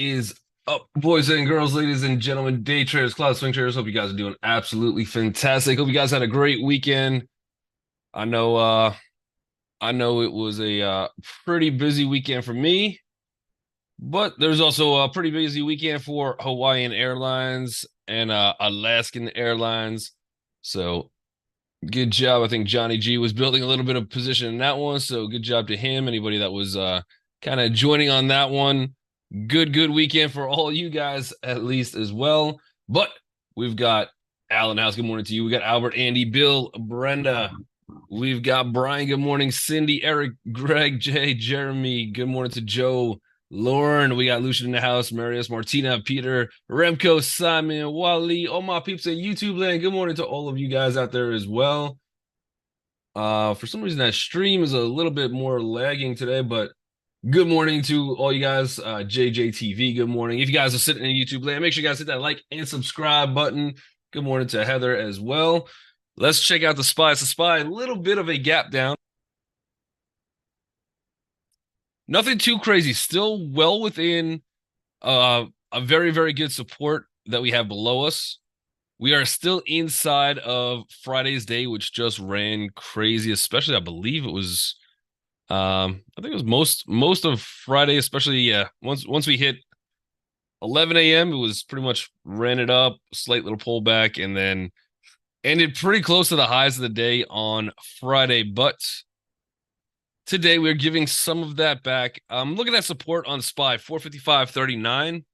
is up, boys and girls, ladies and gentlemen, day traders, cloud swing traders? Hope you guys are doing absolutely fantastic. Hope you guys had a great weekend. I know, uh, I know it was a pretty busy weekend for me, but there's also a pretty busy weekend for Hawaiian Airlines and Alaskan Airlines. So good job. I think Johnny G was building a little bit of position in that one. So good job to him. Anybody that was kind of joining on that one. Good weekend for all you guys, at least as well. But we've got Alan House. Good morning to you. We got Albert, Andy, Bill, Brenda. We've got Brian. Good morning. Cindy, Eric, Greg, Jay, Jeremy. Good morning to Joe, Lauren. We got Lucian in the house. Marius, Martina, Peter, Remco, Simon, Wally. All my peeps at YouTube land. Good morning to all of you guys out there as well. For some reason that stream is a little bit more lagging today, but good morning to all you guys. JJTV, good morning. If you guys are sitting in YouTube land, make sure you guys hit that like and subscribe button. Good morning to Heather as well. Let's check out the SPY. It's a SPY, a little bit of a gap down. Nothing too crazy. Still well within a very good support that we have below us. We are still inside of Friday's day, which just ran crazy, especially I believe it was I think it was most of Friday, especially once we hit 11 a.m. it was pretty much ran it up, slight little pullback, and then ended pretty close to the highs of the day on Friday. But today we're giving some of that back. I'm looking at support on SPY 455.39.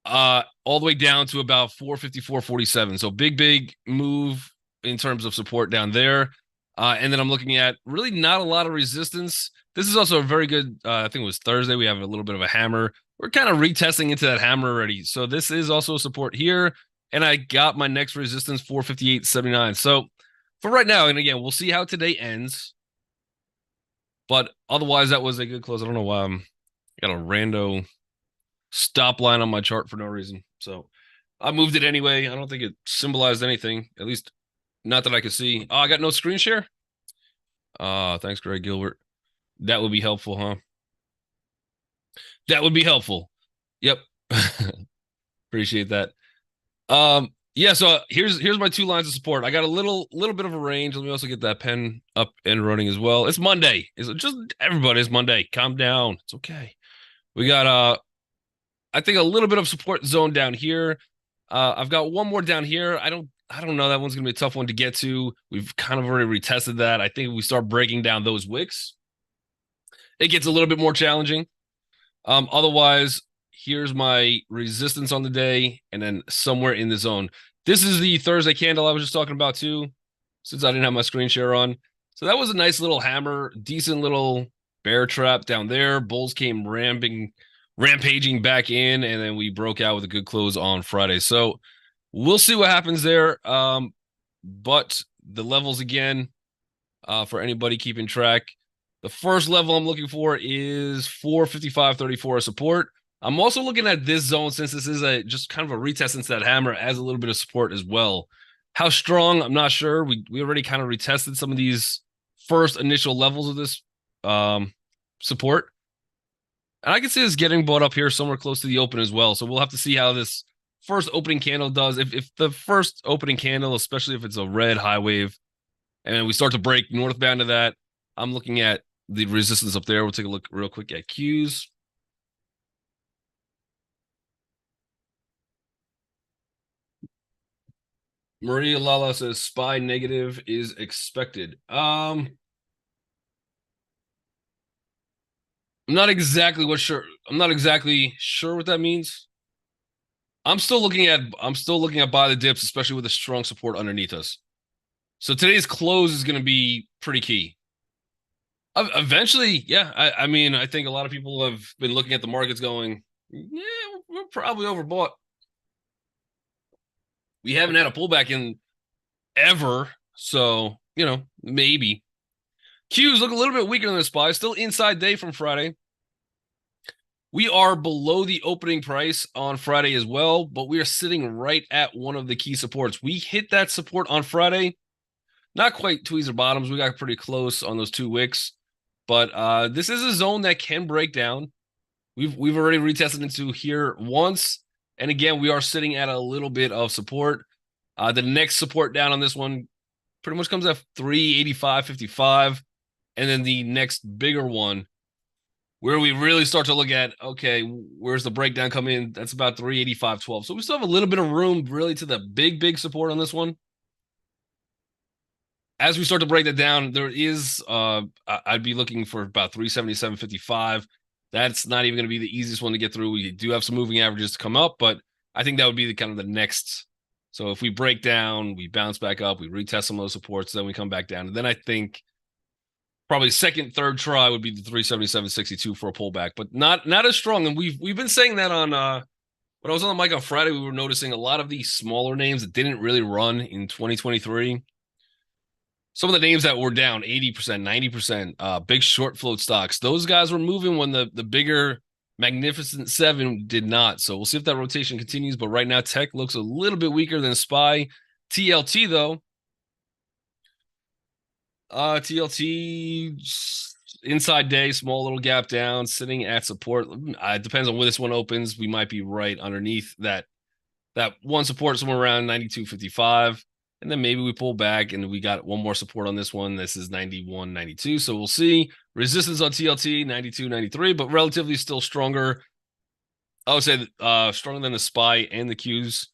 All the way down to about 454.47. So big move in terms of support down there. And then I'm looking at really not a lot of resistance. This is also a very good, I think it was Thursday. We have a little bit of a hammer. We're kind of retesting into that hammer already. So this is also support here. And I got my next resistance, 458.79. So for right now, and again, we'll see how today ends. But otherwise, that was a good close. I don't know why I got a rando stop line on my chart for no reason. So I moved it anyway. I don't think it symbolized anything, at least not that I could see. Oh, I got no screen share. Thanks, Greg Gilbert. That would be helpful, huh? That would be helpful. Yep. Appreciate that. Yeah, so here's my two lines of support. I got a little bit of a range. Let me also get that pen up and running as well. It's Monday. It's just everybody, it's Monday. Calm down. It's okay. We got I think a little bit of support zone down here. I've got one more down here. I don't know. That one's gonna be a tough one to get to. We've kind of already retested that. I think if we start breaking down those wicks, it gets a little bit more challenging. Otherwise, here's my resistance on the day, and then somewhere in the zone. This is the Thursday candle I was just talking about too, since I didn't have my screen share on. So that was a nice little hammer, decent little bear trap down there. Bulls came rampaging back in, and then we broke out with a good close on Friday. So we'll see what happens there. But the levels again, for anybody keeping track, the first level I'm looking for is 455.34 support. I'm also looking at this zone, since this is a just kind of a retest into that hammer, as a little bit of support as well. How strong, I'm not sure. We already kind of retested some of these first initial levels of this support. And I can see this getting bought up here somewhere close to the open as well. So we'll have to see how this first opening candle does. If the first opening candle, especially if it's a red high wave, and we start to break northbound to that, I'm looking at the resistance up there. We'll take a look real quick at Qs. Maria Lala says SPY negative is expected. I'm not exactly sure what that means. I'm still looking at buy the dips, especially with a strong support underneath us. So today's close is going to be pretty key. Eventually, yeah. I mean, I think a lot of people have been looking at the markets going, yeah, we're probably overbought. We haven't had a pullback in ever, so maybe. Qs look a little bit weaker than the SPY. Still inside day from Friday. We are below the opening price on Friday as well, but we are sitting right at one of the key supports. We hit that support on Friday. Not quite tweezer bottoms. We got pretty close on those two wicks. But this is a zone that can break down. We've already retested into here once, and again, we are sitting at a little bit of support. The next support down on this one pretty much comes at 385.55, and then the next bigger one where we really start to look at, okay, where's the breakdown come in? That's about 385.12. So we still have a little bit of room really to the big support on this one. As we start to break that down, there is I'd be looking for about 377.55. That's not even going to be the easiest one to get through. We do have some moving averages to come up, but I think that would be the kind of the next. So if we break down, we bounce back up, we retest some of those supports, then we come back down. And then I think probably second, third try would be the 377.62 for a pullback, but not as strong. And we've been saying that on when I was on the mic on Friday, we were noticing a lot of these smaller names that didn't really run in 2023. Some of the names that were down 80%, 90%, big short float stocks, those guys were moving when the bigger Magnificent Seven did not. So we'll see if that rotation continues. But right now, tech looks a little bit weaker than SPY. TLT, though. TLT inside day, small little gap down, sitting at support. It depends on where this one opens. We might be right underneath that one support somewhere around 92.55. And then maybe we pull back and we got one more support on this one. This is 91.92. So we'll see. Resistance on TLT, 92.93, but relatively still stronger. I would say stronger than the SPY and the Qs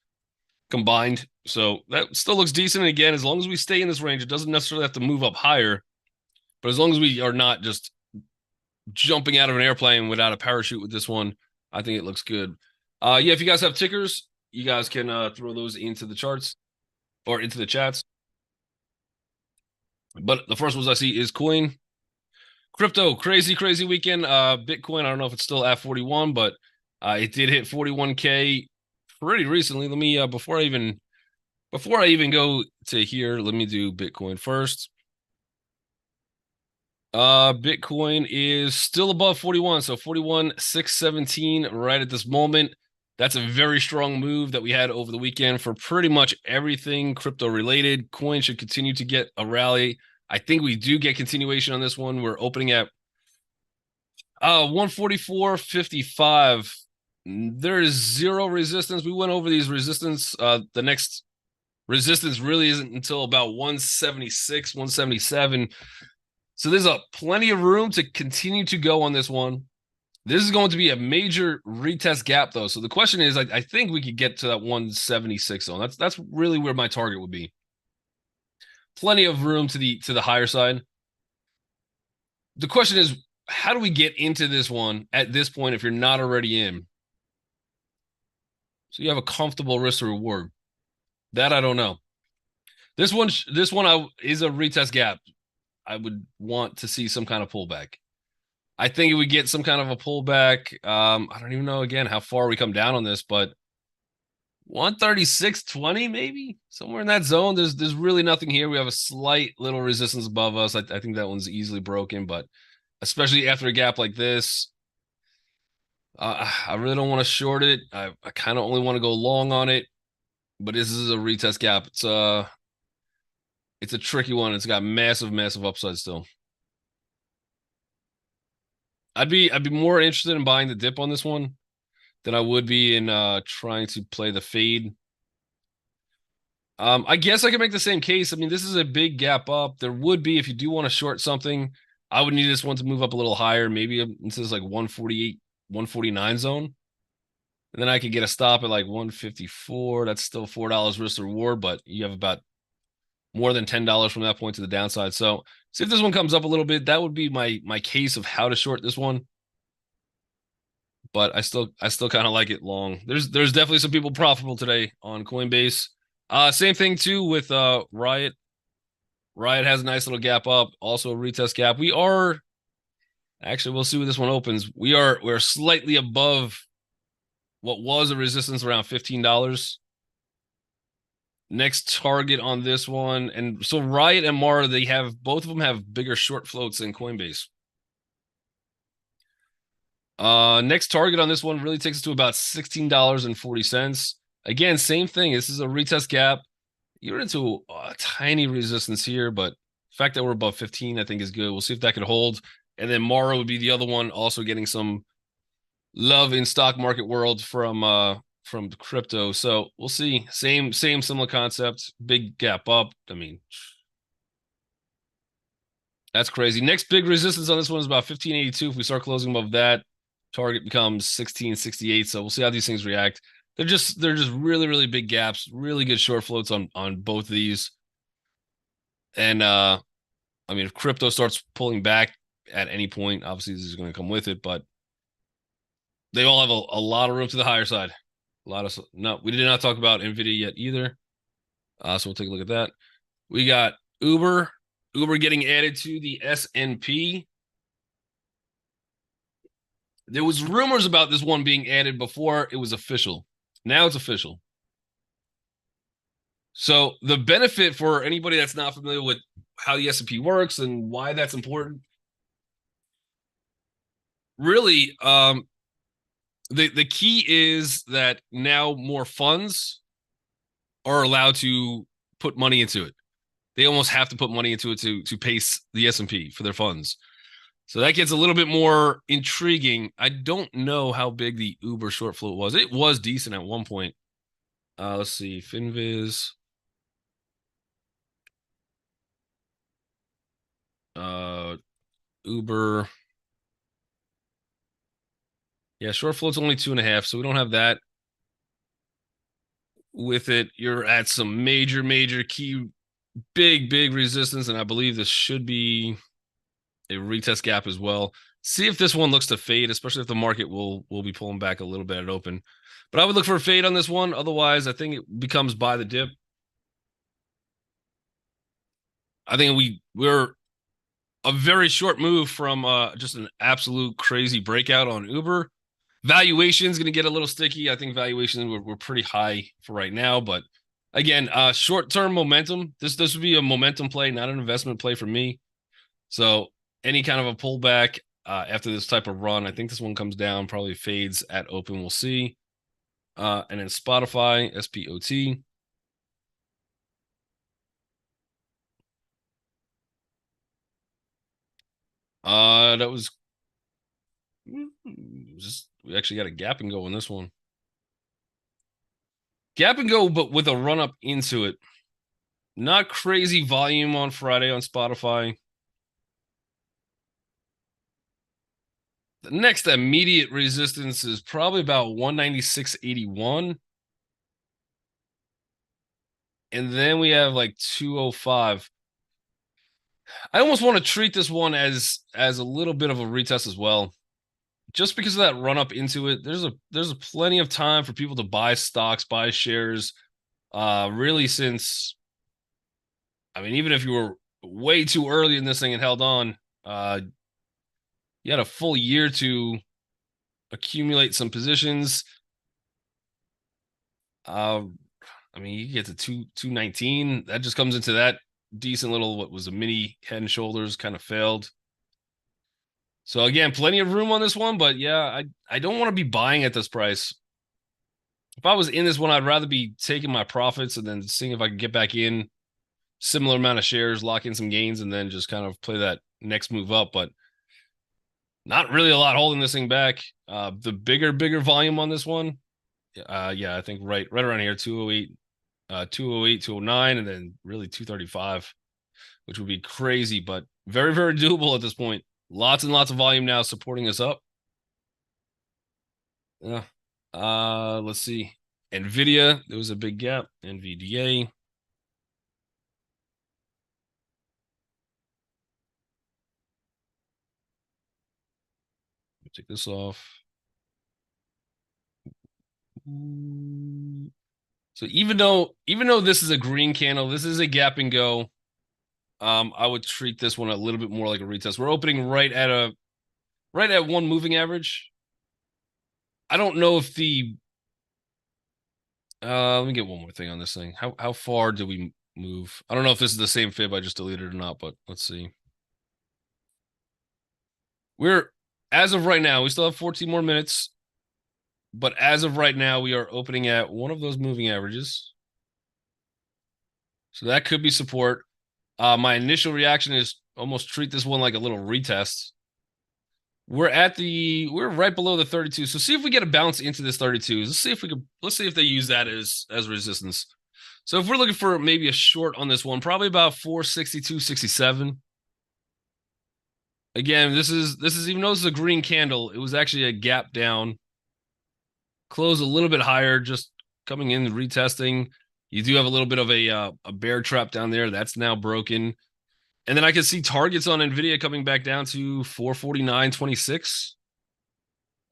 combined. So that still looks decent. And again, as long as we stay in this range, it doesn't necessarily have to move up higher. But as long as we are not just jumping out of an airplane without a parachute with this one, I think it looks good. Yeah, if you guys have tickers, you guys can throw those into the charts or into the chats. But the first ones I see is coin. Crypto, crazy weekend. Bitcoin, I don't know if it's still at 41, but it did hit 41K pretty recently. Let me before I even go to here, let me do Bitcoin first. Bitcoin is still above 41, so 41,617 right at this moment. That's a very strong move that we had over the weekend for pretty much everything crypto related. Coin should continue to get a rally. I think we do get continuation on this one. We're opening at 144.55. There is zero resistance. We went over these resistance. The next resistance really isn't until about 176, 177. So there's plenty of room to continue to go on this one. This is going to be a major retest gap, though. So the question is, I think we could get to that 176 zone. That's really where my target would be. Plenty of room to the higher side. The question is, how do we get into this one at this point if you're not already in? So you have a comfortable risk to reward. That I don't know. This one is a retest gap. I would want to see some kind of pullback. I think it would get some kind of a pullback. I don't even know again how far we come down on this, but 136.20 maybe somewhere in that zone. There's really nothing here. We have a slight little resistance above us. I think that one's easily broken, but especially after a gap like this, I really don't want to short it. I kind of only want to go long on it, but this is a retest gap. It's a tricky one. It's got massive upside still. I'd be more interested in buying the dip on this one than I would be in trying to play the fade. I guess I could make the same case. I mean, this is a big gap up. There would be, if you do want to short something, I would need this one to move up a little higher, maybe into this like 148, 149 zone. And then I could get a stop at like 154. That's still $4 risk to reward, but you have about more than $10 from that point to the downside. So see if this one comes up a little bit. That would be my case of how to short this one. But I still kind of like it long. There's definitely some people profitable today on Coinbase. Same thing too with Riot. Riot has a nice little gap up, also a retest gap. We are actually, we'll see when this one opens. We're slightly above what was a resistance around $15. Next target on this one, and so Riot and Mara, both of them have bigger short floats than Coinbase. Next target on this one really takes us to about $16.40. Again, same thing. This is a retest gap. You're into a tiny resistance here, but the fact that we're above 15, I think is good. We'll see if that can hold. And then Mara would be the other one, also getting some love in stock market world from crypto. So we'll see. Same similar concept. Big gap up. I mean, that's crazy. Next big resistance on this one is about 1582. If we start closing above that, target becomes 1668. So we'll see how these things react. They're just really big gaps. Really good short floats on both of these. And I mean, if crypto starts pulling back at any point, obviously this is going to come with it, but they all have a lot of room to the higher side. A lot of no, we did not talk about Nvidia yet either. So we'll take a look at that. We got Uber getting added to the S&P. There was rumors about this one being added before it was official. Now it's official. So the benefit for anybody that's not familiar with how the S&P works and why that's important, really, the key is that now more funds are allowed to put money into it. They almost have to put money into it to pace the S&P for their funds. So that gets a little bit more intriguing. I don't know how big the Uber short float was. It was decent at one point. Let's see, Finviz. Uber. Yeah, short float's only 2.5, so we don't have that. With it, you're at some major key, big resistance, and I believe this should be a retest gap as well. See if this one looks to fade, especially if the market will be pulling back a little bit at open. But I would look for a fade on this one. Otherwise, I think it becomes buy the dip. I think we're a very short move from just an absolute crazy breakout on Uber. Valuation is going to get a little sticky. I think valuation we're pretty high for right now, but again, short-term momentum. This would be a momentum play, not an investment play for me. So any kind of a pullback after this type of run, I think this one comes down, probably fades at open. We'll see. And then Spotify, SPOT. That was just we actually got a gap and go on this one. Gap and go, but with a run up into it. Not crazy volume on Friday on Spotify. The next immediate resistance is probably about 196.81. And then we have like 205. I almost want to treat this one as a little bit of a retest as well. Just because of that run up into it, there's a plenty of time for people to buy stocks, buy shares. Really since I mean, even if you were way too early in this thing and held on, you had a full year to accumulate some positions. I mean, you get to 219. That just comes into that decent little what was a mini head and shoulders kind of failed. So again, plenty of room on this one, but yeah, I don't want to be buying at this price. If I was in this one, I'd rather be taking my profits and then seeing if I can get back in similar amount of shares, lock in some gains, and then just kind of play that next move up. But not really a lot holding this thing back. The bigger volume on this one, yeah, I think right around here, 208, 208, 209, and then really 235, which would be crazy, but very doable at this point. Lots and lots of volume now supporting us up. Yeah. Let's see. Nvidia, there was a big gap. NVDA. Take this off. So even though this is a green candle, this is a gap and go. I would treat this one a little bit more like a retest. We're opening right at one moving average. I don't know if the let me get one more thing on this thing. How far do we move? I don't know if this is the same fib I just deleted or not, but let's see. We're as of right now, we still have 14 more minutes. But as of right now, we are opening at one of those moving averages. So that could be support. My initial reaction is almost treat this one like a little retest. We're right below the 32. So see if we get a bounce into this 32. Let's see if they use that as resistance. So if we're looking for maybe a short on this one, probably about 462.67. Again, this is even though this is a green candle, it was actually a gap down. Close a little bit higher, just coming in retesting. You do have a little bit of a bear trap down there. That's now broken. And then I can see targets on Nvidia coming back down to 449.26,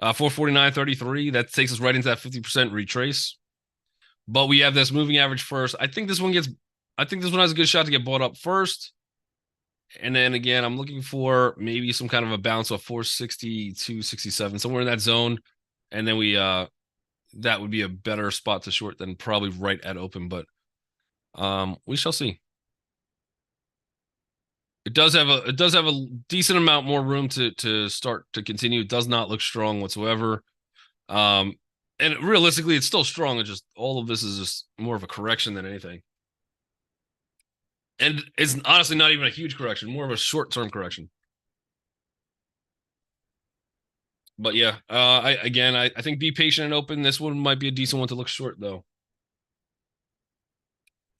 449.33. That takes us right into that 50% retrace. But we have this moving average first. I think this one has a good shot to get bought up first. And then again, I'm looking for maybe some kind of a bounce of 462.67, somewhere in that zone. And then that would be a better spot to short than probably right at open, but we shall see. It does have a decent amount more room to start to continue. It does not look strong whatsoever. And realistically, it's still strong. It's just all of this is just more of a correction than anything. And it's honestly not even a huge correction, more of a short-term correction. But yeah, I think be patient and open. This one might be a decent one to look short though.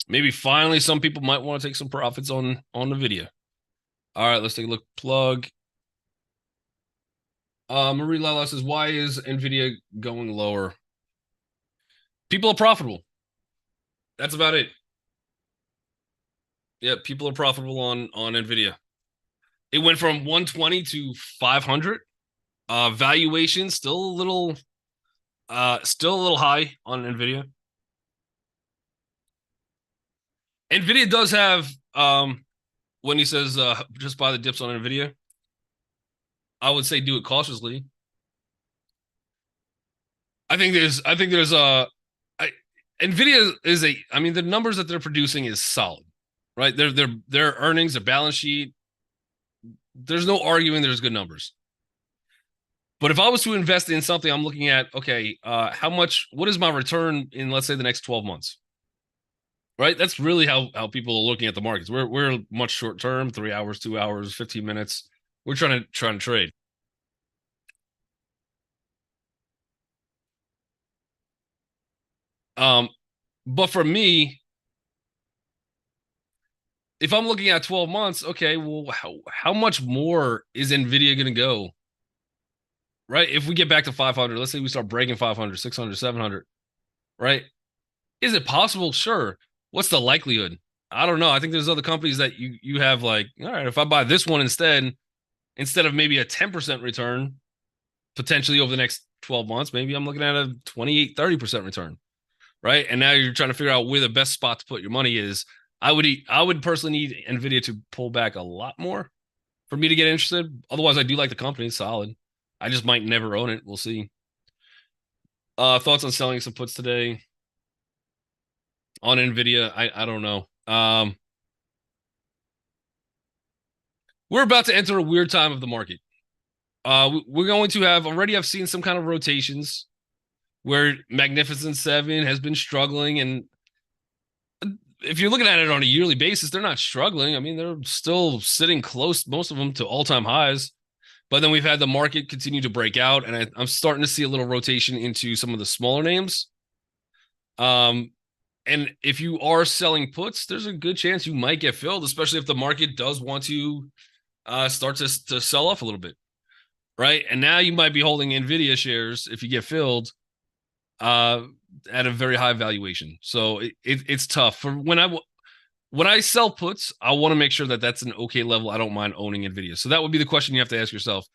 Maybe finally some people might want to take some profits on the video. All right, let's take a look. Plug. Marie Lala says, why is Nvidia going lower? People are profitable. That's about it. Yeah, people are profitable on Nvidia. It went from 120 to 500. Valuation still a little high on Nvidia. Nvidia does have when he says just buy the dips on Nvidia, I would say do it cautiously. I think there's Nvidia is the numbers that they're producing is solid, right? Their earnings, their balance sheet, there's no arguing there's good numbers. But if I was to invest in something, I'm looking at, okay, what is my return in, let's say, the next 12 months? Right? That's really how people are looking at the markets. We're much short term, 3 hours, 2 hours, 15 minutes. We're trying to trade. But for me, if I'm looking at 12 months, okay, well, how much more is Nvidia going to go? Right? If we get back to 500, let's say we start breaking 500, 600, 700, right? Is it possible? Sure. What's the likelihood? I don't know. I think there's other companies that you have like, all right, if I buy this one instead of maybe a 10% return, potentially over the next 12 months, maybe I'm looking at a 28, 30% return. Right. And now you're trying to figure out where the best spot to put your money is. I would personally need Nvidia to pull back a lot more for me to get interested. Otherwise, I do like the company. It's solid. I just might never own it. We'll see. Thoughts on selling some puts today on Nvidia? I don't know. We're about to enter a weird time of the market. We're going to have seen some kind of rotations where Magnificent Seven has been struggling, and if you're looking at it on a yearly basis, they're not struggling. I mean, they're still sitting close, most of them, to all-time highs. But then we've had the market continue to break out, and I'm starting to see a little rotation into some of the smaller names. And if you are selling puts, there's a good chance you might get filled, especially if the market does want to start to sell off a little bit, right? And now you might be holding Nvidia shares if you get filled at a very high valuation. So it's tough. For when I sell puts, I want to make sure that that's an okay level. I don't mind owning Nvidia. So that would be the question you have to ask yourself.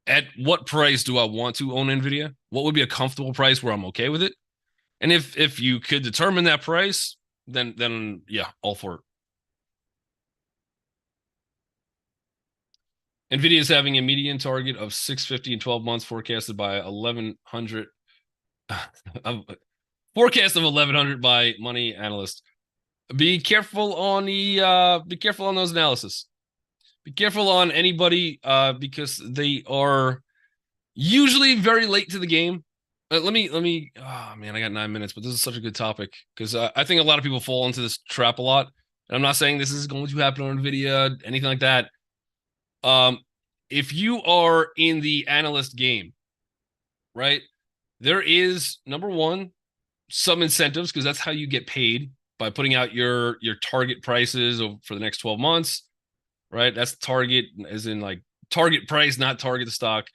At what price do I want to own Nvidia? What would be a comfortable price where I'm okay with it? And if you could determine that price, then yeah, all for it. Nvidia is having a median target of 650 in 12 months, forecasted by 1100. Forecast of 1100 by money analyst. Be careful on those analysis. Be careful on anybody because they are usually very late to the game. Let me. Oh man, I got 9 minutes, but this is such a good topic because I think a lot of people fall into this trap a lot. And I'm not saying this is going to happen on Nvidia, anything like that. if you are in the analyst game, right, there is, number one, some incentives, because that's how you get paid, by putting out your target prices for the next 12 months, right? That's target, as in like target price, not target the stock.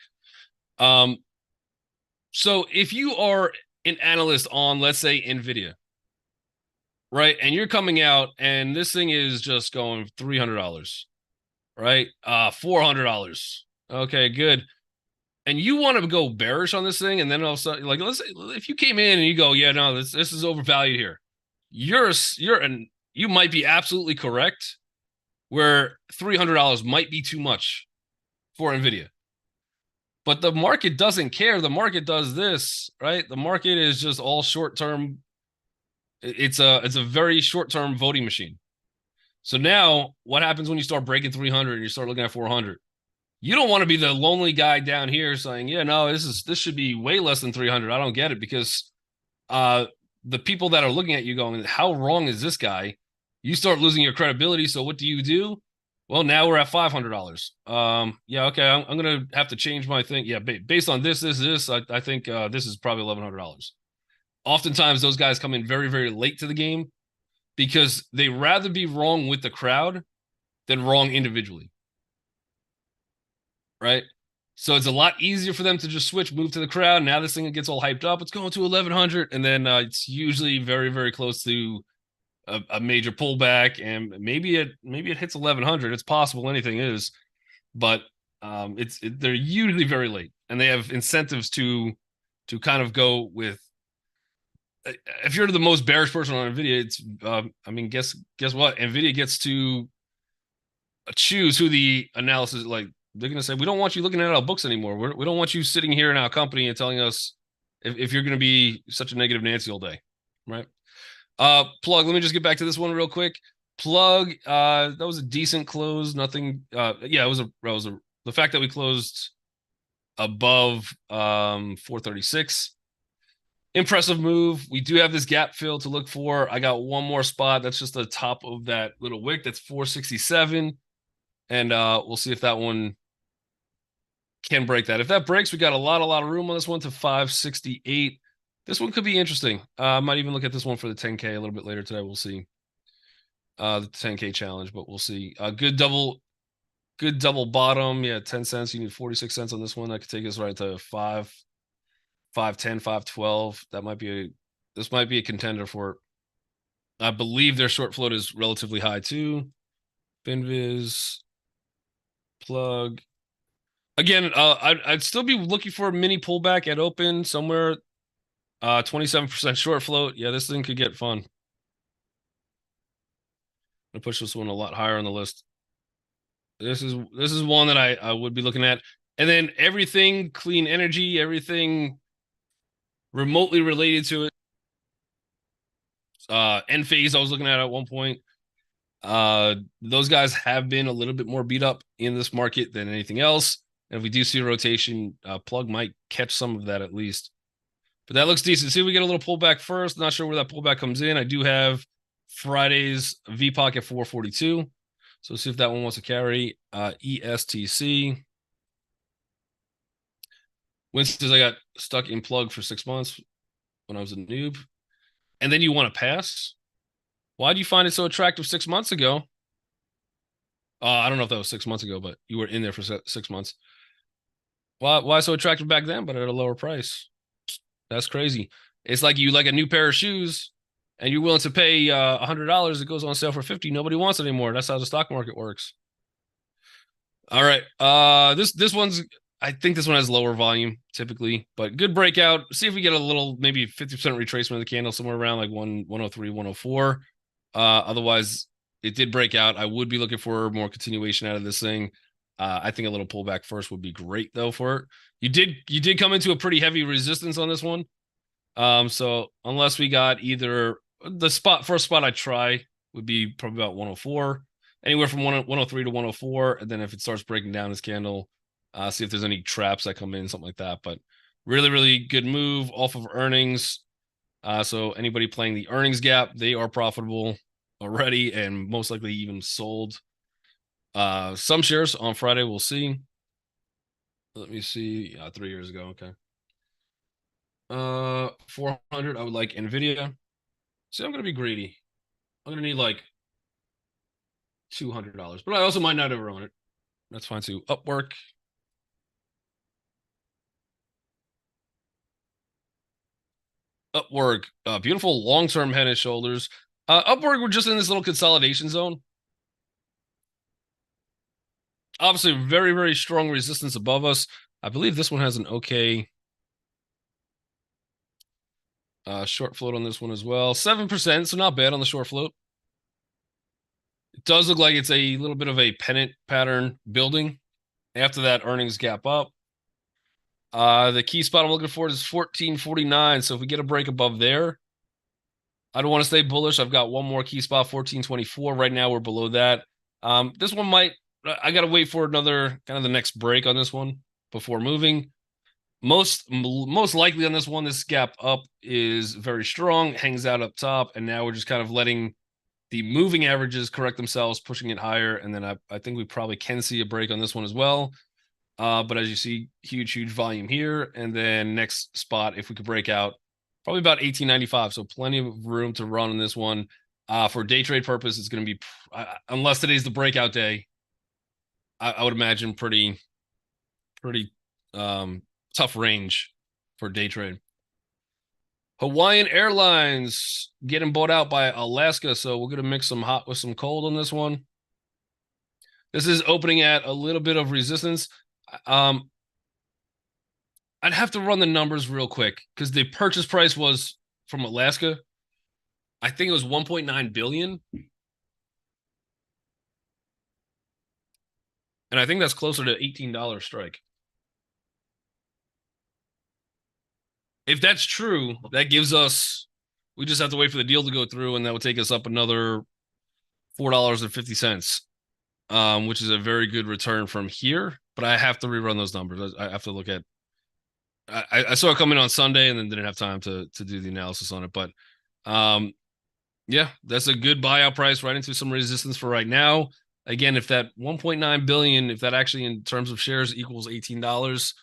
So if you are an analyst on, let's say, Nvidia, right, and you're coming out and this thing is just going $300, right? $400. Okay, good. And you want to go bearish on this thing, and then all of a sudden, like, let's say if you came in and you go, yeah, no, this is overvalued here. You might be absolutely correct, where $300 might be too much for Nvidia. But the market doesn't care. The market does this, right? The market is just all short term. It's a very short term voting machine. So now, what happens when you start breaking 300 and you start looking at 400? You don't want to be the lonely guy down here saying, "Yeah, no, this should be way less than 300." I don't get it, because the people that are looking at you going, "How wrong is this guy?" You start losing your credibility. So what do? Well, now we're at $500. Yeah, okay, I'm gonna have to change my thing. Yeah, based on this, I think this is probably $1,100. Oftentimes, those guys come in very, very late to the game, because they rather be wrong with the crowd than wrong individually, right? So it's a lot easier for them to just switch, move to the crowd. Now this thing gets all hyped up. It's going to 1,100, and then it's usually very, very close to a major pullback, and maybe it hits 1,100. It's possible, anything is, but they're usually very late, and they have incentives to kind of go with. If you're the most bearish person on Nvidia, it's I mean, guess what? Nvidia gets to choose who the analysis, like, they're going to say, we don't want you looking at our books anymore. We don't want you sitting here in our company and telling us if you're going to be such a negative Nancy all day, right? Plug, let me just get back to this one real quick. Plug, that was a decent close. Nothing. Yeah, it was the fact that we closed above 436. Impressive move. We do have this gap fill to look for. I got one more spot. That's just the top of that little wick. That's 467. And we'll see if that one can break that. If that breaks, we got a lot of room on this one to 568. This one could be interesting. I might even look at this one for the 10K a little bit later today. We'll see. The 10K challenge, but we'll see. Good double bottom. Yeah, 10 cents. You need 46 cents on this one. That could take us right to 510, 512. This might be a contender for it. I believe their short float is relatively high too. Finviz, Plug. Again, I'd still be looking for a mini pullback at open somewhere. 27% short float. Yeah, this thing could get fun. I'm gonna push this one a lot higher on the list. This is one that I would be looking at. And then everything clean energy, everything remotely related to it. Enphase I was looking at one point. Those guys have been a little bit more beat up in this market than anything else. And if we do see a rotation, Plug might catch some of that at least. But that looks decent. See, we get a little pullback first. Not sure where that pullback comes in. I do have Friday's VPOC at 442. So see if that one wants to carry. ESTC. Winston's, I got stuck in Plug for 6 months when I was a noob. And then you want to pass? Why do you find it so attractive 6 months ago? I don't know if that was 6 months ago, but you were in there for 6 months. Why so attractive back then, but at a lower price? That's crazy. It's like you like a new pair of shoes and you're willing to pay $100. It goes on sale for $50. Nobody wants it anymore. That's how the stock market works. All right. This one's, I think this one has lower volume typically, but good breakout. See if we get a little, maybe 50% retracement of the candle somewhere around like 103, 104. Otherwise, it did break out. I would be looking for more continuation out of this thing. I think a little pullback first would be great though for it. You did come into a pretty heavy resistance on this one. So unless we got either the first spot I try would be probably about 104, anywhere from 103 to 104. And then if it starts breaking down this candle, see if there's any traps that come in, something like that. But really, really good move off of earnings. So anybody playing the earnings gap, they are profitable already and most likely even sold some shares on Friday. We'll see. Let me see. 3 years ago. Okay. 400. I would like Nvidia. See, I'm gonna be greedy. I'm gonna need like $200, but I also might not ever own it. That's fine too. Upwork. Upwork. Beautiful long-term head and shoulders. Upwork, we're just in this little consolidation zone. Obviously, very, very strong resistance above us. I believe this one has an okay short float on this one as well. 7%, so not bad on the short float. It does look like it's a little bit of a pennant pattern building after that earnings gap up. The key spot I'm looking for is 1449. So if we get a break above there, I don't want to stay bullish. I've got one more key spot, 1424. Right now we're below that. This one might, I got to wait for another kind of the next break on this one before moving. Most likely on this one, this gap up is very strong, hangs out up top, and now we're just kind of letting the moving averages correct themselves, pushing it higher. And then I think we probably can see a break on this one as well. But as you see, huge volume here. And then next spot, if we could break out, probably about 1895. So plenty of room to run on this one. For day trade purpose, it's going to be, unless today's the breakout day, I would imagine pretty tough range for day trade. Hawaiian Airlines getting bought out by Alaska. So we're going to mix some hot with some cold on this one. This is opening at a little bit of resistance. I'd have to run the numbers real quick because the purchase price was from Alaska. I think it was 1.9 billion. And I think that's closer to $18 strike. If that's true, that gives us, we just have to wait for the deal to go through, and that would take us up another $4.50, which is a very good return from here. But I have to rerun those numbers. I have to look at, I saw it come in on Sunday and then didn't have time to do the analysis on it. But yeah, that's a good buyout price right into some resistance for right now. Again, if that 1.9 billion, if that actually in terms of shares equals $18,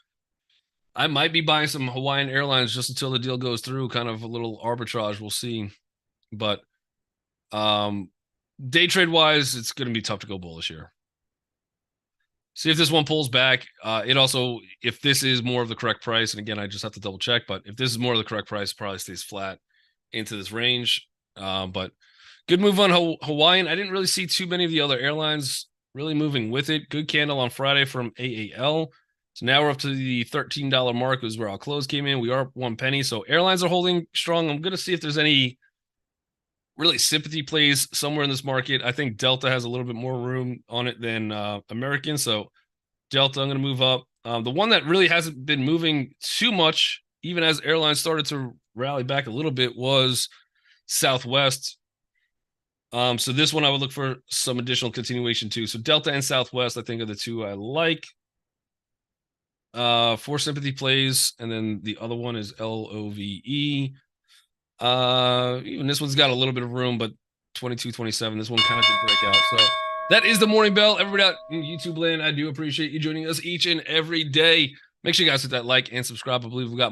I might be buying some Hawaiian Airlines just until the deal goes through, kind of a little arbitrage. We'll see. But day trade wise, it's going to be tough to go bullish here. See if this one pulls back. It also, if this is more of the correct price, and again, I just have to double check, but if this is more of the correct price, it probably stays flat into this range. But good move on Hawaiian. I didn't really see too many of the other airlines really moving with it. Good candle on Friday from AAL. So now we're up to the $13 mark, is where our close came in. We are up 1 penny. So airlines are holding strong. I'm going to see if there's any really sympathy plays somewhere in this market. I think Delta has a little bit more room on it than American. So Delta, I'm going to move up. The one that really hasn't been moving too much, even as airlines started to rally back a little bit, was Southwest. So this one I would look for some additional continuation too. So Delta and Southwest, I think, are the two I like. 4 sympathy plays, and then the other one is LOVE. Even this one's got a little bit of room, but 22.27. This one kind of could break out. So that is the morning bell. Everybody out in YouTube land, I do appreciate you joining us each and every day. Make sure you guys hit that like and subscribe. I believe we got more.